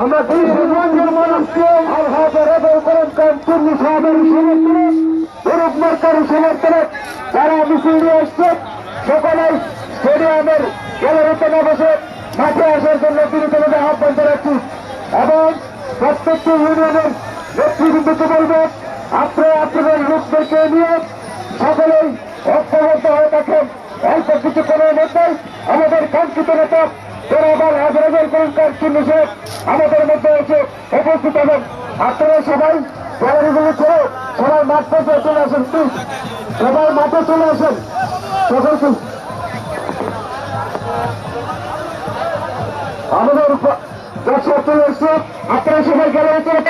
আমরা দেশের মানুষকে সমর্থনে যারা মিছিল নিয়ে এসছে সকলেই স্টেডিয়ামের গ্যালারিতে না বসে মাঠে আসার জন্য বিনীতভাবে আহ্বান জানাচ্ছি এবং প্রত্যেকটি ইউনিয়নের নেতৃবৃন্দকে বলবো আপনারা আপনাদের লোকদেরকে নিয়ে সকলেই ঐক্যবদ্ধ হয়ে থাকেন। অল্প কিছুক্ষণের মধ্যেই আমাদের কাঙ্ক্ষিত নেতা জনাব হাজার পুরস্কার চিহ্ন সাহেব আমাদের মধ্যে এসে উপস্থিত হবেন। আপনারা সবাই গ্যালারিগুলো ছেড়ে সবাই মাঠ পর্যায়ে চলে আসেন, প্লিজ সবাই মাঠে চলে আসেন। সকলকে আমাদের দর্শক চলে এসছে, আপনারা সবাই গ্যালারি চলে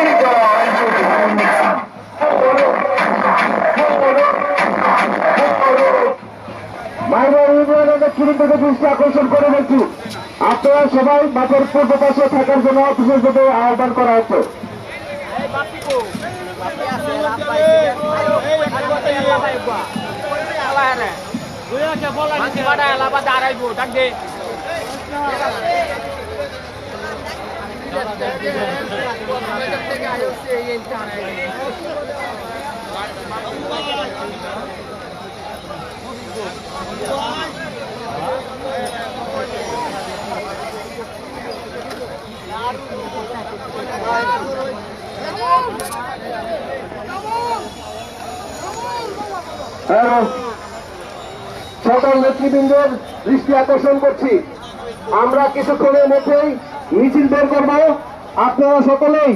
মাইনর ইউনিয়নের নেতৃবৃন্দকে দৃষ্টি আকর্ষণ করে বলছি আপনারা সবাই মাঠের পূর্ব পাশে থাকার জন্য বিশেষভাবে আহ্বান করা হচ্ছে। সকল নেতৃবৃন্দের দৃষ্টি আকর্ষণ করছি, আমরা কিছুক্ষণের মধ্যেই মিছিল বের করব। আপনারা সকলেই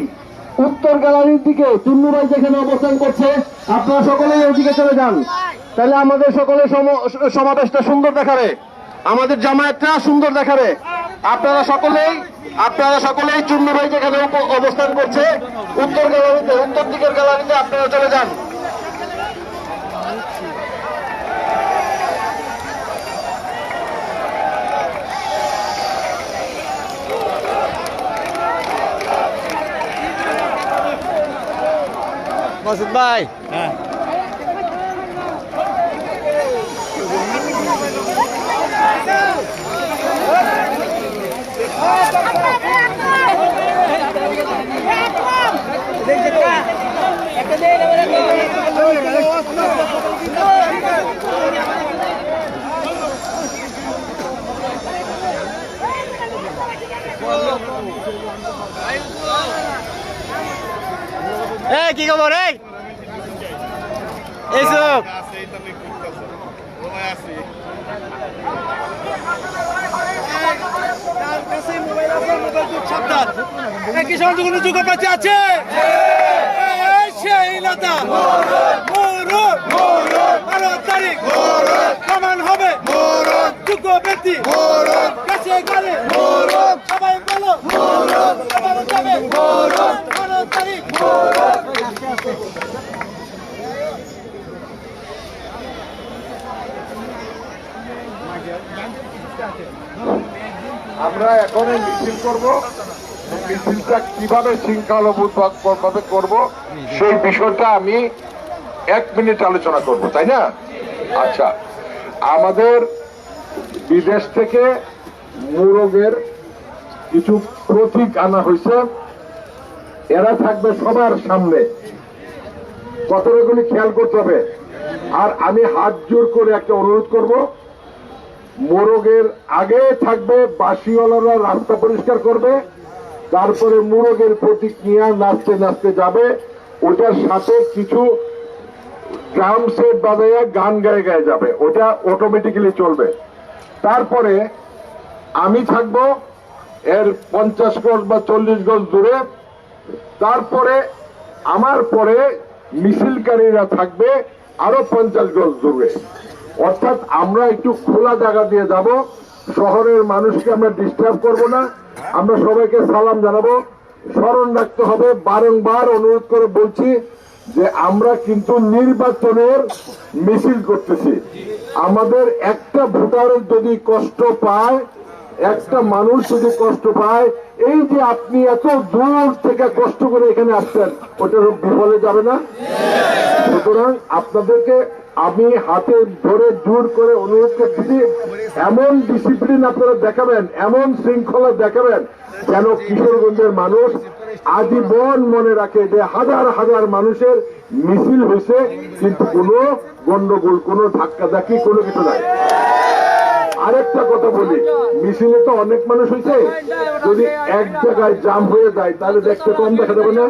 উত্তর গ্যালারির দিকে চুন্নুরাই যেখানে অবস্থান করছে আপনারা সকলেই ওইদিকে চলে যান, তাহলে আমাদের সকলের সমাবেশটা সুন্দর দেখাবে, আমাদের জামায়াতটা সুন্দর দেখাবে। আপনারা সকলেই চুন্নুরাই যেখানে অবস্থান করছে উত্তর গ্যালারিতে, উত্তর দিকের গ্যালারিতে আপনারা চলে যান। মাসুদ ভাই, হ্যাঁ কি খবর? এইসব কিষাণ কোনো যুগ পাচ্ছে আছে সেই নেতা তারিখ সমান হবে যোগ্য ব্যক্তি কাছে গেলে সবাই বলো তারিখ। আমরা এখন মিছিল করব, মিছিলটা কিভাবে শৃঙ্খলাবদ্ধভাবে করব সেই বিষয়টা আমি 1 মিনিট আলোচনা করব, তাই না? আচ্ছা, আমাদের বিদেশ থেকে মুরগের কিছু প্রতীক আনা হয়েছে, এরা থাকবে সবার সামনে, কথাগুলি খেয়াল করতে হবে। আর আমি হাত জোর করে একটা অনুরোধ করব, মোরগের আগে থাকবে বাসিওয়ালারা রাস্তা পরিষ্কার করবে, তারপরে মোরগের প্রতীক নিয়ে নাচতে নাচতে যাবে, ওটার সাথে কিছু ড্রাম সেট বাজাইয়া গান গায়ে গায়ে যাবে, ওটা অটোমেটিক্যালি চলবে। তারপরে আমি থাকব এর 50 গজ বা 40 গজ দূরে, তারপরে আমার পরে মিছিলকারীরা থাকবে আরো 50 গজ দূরে। অর্থাৎ আমরা একটু খোলা জায়গা দিয়ে যাব, শহরের মানুষকে আমরা ডিস্টার্ব করব না, আমরা সবাইকে সালাম জানাবো। স্মরণ রাখতে হবে, বারংবার অনুরোধ করে বলছি যে আমরা কিন্তু নির্বাচনের মিছিল করতেছি। আমাদের একটা ভোটার যদি কষ্ট পায়, একটা মানুষ যদি কষ্ট পায়, এই যে আপনি এত দূর থেকে কষ্ট করে এখানে আসছেন, ওটার বিফলে যাবে না। সুতরাং আপনাদেরকে আমি হাতে ধরে জোর করে অনুরোধ করতেছি, এমন ডিসিপ্লিন আপনারা দেখাবেন, এমন শৃঙ্খলা দেখাবেন যেন কিশোরগঞ্জের মানুষ আজীবন মনে রাখে যে হাজার হাজার মানুষের মিছিল হয়েছে, কিন্তু কোনো গন্ডগোল, কোনো ধাক্কাধাক্কি, কোনো কিছু নাই। আরেকটা কথা বলি, মিছিলে তো অনেক মানুষ হয়েছে, যদি এক জায়গায় জাম হয়ে যায় তাহলে দেখতে কম দেখা যাবে না?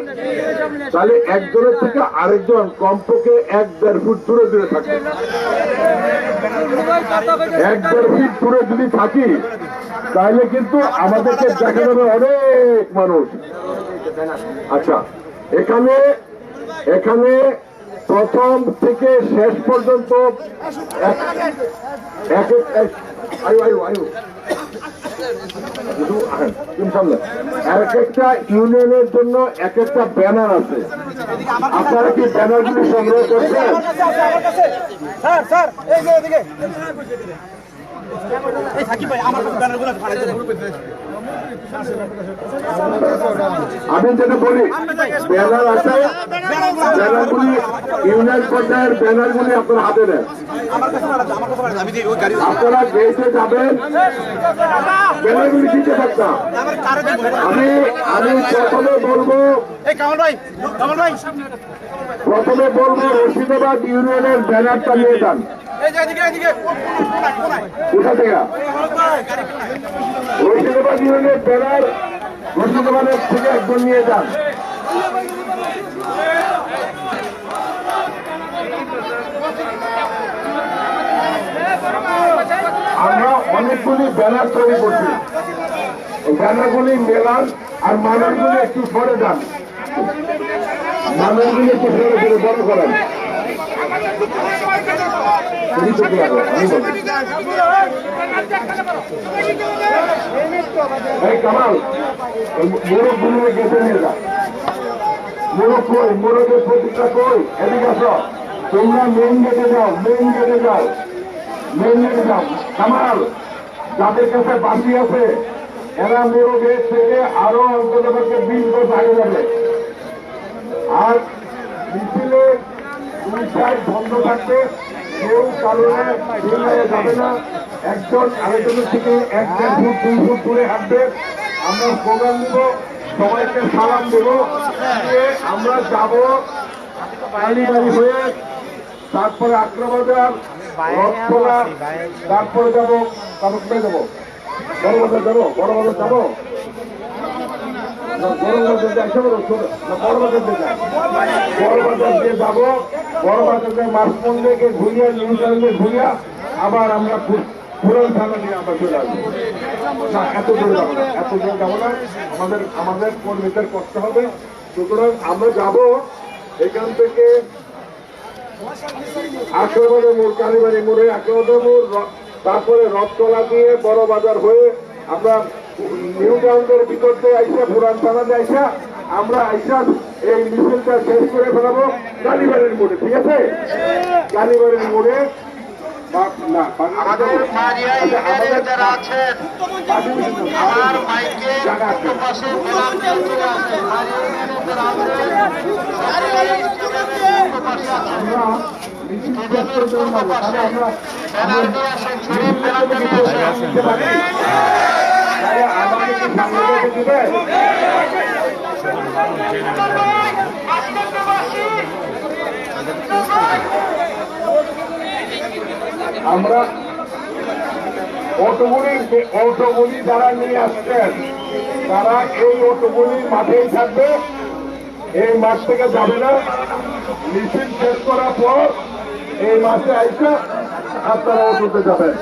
তাহলে একজনের থেকে আরেকজন কমপক্ষে 1-1.5 ফুট দূরে দূরে থাকবে। 1-1.5 ফিট দূরে যদি থাকি তাহলে কিন্তু আমাদেরকে দেখা যাবে অনেক মানুষ। আচ্ছা, এখানে প্রথম থেকে শেষ পর্যন্ত এক একটা ইউনিয়নের জন্য এক একটা ব্যানার আছে। আপনারা কি ব্যানারগুলি সংগ্রহ করছেন? আমি যেটা বলি, ব্যানার আছে, ব্যানারগুলি ইউনিয়ন পর্যায়ের ব্যানারগুলি আপনারা হাতে নেন। আপনারা গেটে যাবেন, ব্যানারগুলি দিতে পারতাম। আমি প্রথমে বলবো রশিদাবাদ ইউনিয়নের ব্যানারটা নিয়ে যান। কোথা থেকে? রশিদাবাদ ইউনিয়নের ব্যানার রশিদাবাদের থেকে একজন নিয়ে যান। আমরা অনেকগুলি ব্যানার তৈরি করছি, ব্যানারগুলি মেলান আর মানুষগুলি একটু সরে যান, মানুষগুলি একটু সরে সরে বড় করেন। কামাল, মোরগ গুলো গেছে নিয়ে যা। মোরগ কই? মোরগের প্রতীকটা কই? এদিকে আসো, তোমরা মেইন গেটে যাও, মেইন গেটে যাও, মেইন গেটে যাও। কামাল, যাদের কাছে বাকি আছে এরা মোরগের থেকে আরো অন্তত 20 বছর আগে যাবে। আর মিছিলে 2 সাইড বন্ধ থাকবে, কেউ কারণে যাবে না, একজন আরেকজনের থেকে 1-1.5 ফুট 2 ফুট দূরে হাঁটবে। আমরা স্লোগান দিব, সবাইকে সালাম দেব, আমরা যাব কালীবাড়ি হয়ে, তারপরে আগ্রাবাজার, রথখোলা, তারপরে যাবো কোথায় যাবো? বড়বাজার যাবো, বড়বাজার যাবো, বড়বাজার দিয়ে যাবো, বড়বাজার মাঝপন্ডে ঘুরিয়া, নিউজিল্যান্ডে ঘুরিয়া আবার আমরা পুরান থানা নিয়ে আবার চলে আসবো। না, এত দূরে যাবো না, এত দূরে যাবো না, আমাদের কর্মীদের করতে হবে। সুতরাং আমরা যাবো এখান থেকে আগ্রাবাজার মোড়, কালীবাড়ি মোড়ে আগ্রাবাজার মোড়, তারপরে রথতলা দিয়ে বড় বাজার হয়ে আমরা নিউ টাউনের ভিতর দিয়ে আইসা, পুরান থানাতে আইসা, আমরা আইসা এই মিছিলটা শেষ করে ফেলাবো কালীবাড়ির মোড়ে। ঠিক আছে? কালীবাড়ির মোড়ে আমাদের মারিয়া ইউনিয়নের যারা আছেন আমার মাইকে পাশে গোলাম দিয়ে চলে আসেন। মারিয়া ইউনিয়নের যারা আছেন ব্যানার দিয়ে আসেন, শরীফ ব্যানারটা নিয়ে আসেন। আমরা অটোগুলি যারা নিয়ে আসছেন তারা এই অটোগুলির মাঠেই থাকবে, এই মাঠ থেকে যাবে না। মিছিল শেষ করার পর এই মাঠে আইসা আপনারা অটোতে যাবেন।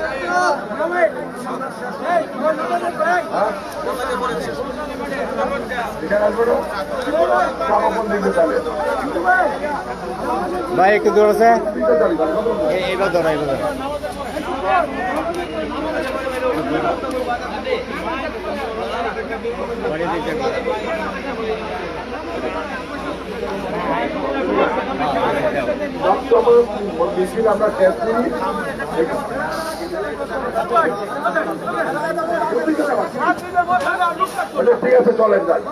ভাই একটু দূর আছে, এইবার ধরো, এইবার মিছিল আমরা শেষ করি। ঠিক আছে, চলেন যাই।